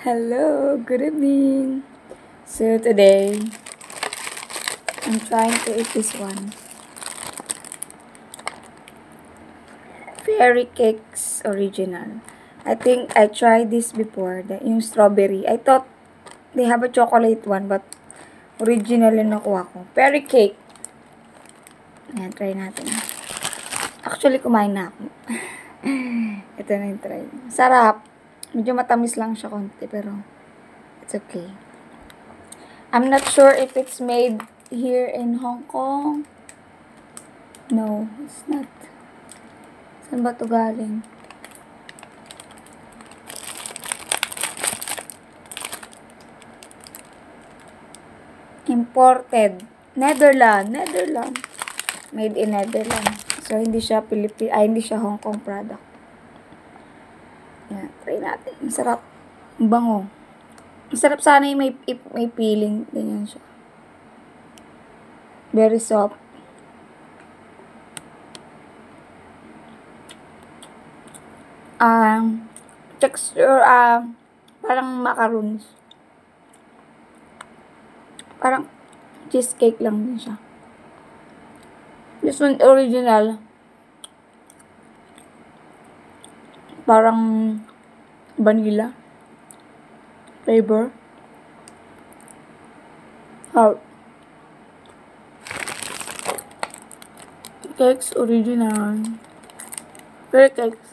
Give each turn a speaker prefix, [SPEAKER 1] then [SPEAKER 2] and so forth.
[SPEAKER 1] Hello, good evening. So today, I'm trying to eat this one. Fairy Cakes Original. I think I tried this before, yung strawberry. I thought they have a chocolate one, but original yung nakuha ko. Fairy Cake. Ayan, try natin. Actually, kumain na ako. Ito na yung try. Sarap. Medyo matamis lang siya konti, pero it's okay. I'm not sure if it's made here in Hong Kong. No, it's not. Saan ba ito galing? Imported. Netherlands. Made in Netherlands. So, hindi siya hindi siya Hong Kong product. Yan, try natin. Masarap. Ang bango. Masarap sana yung may peeling. Ganyan siya. Very soft. Texture, parang macarons. Parang cheesecake lang din siya. This one original. Parang vanilla flavor. Cakes original. Fairy Cakes.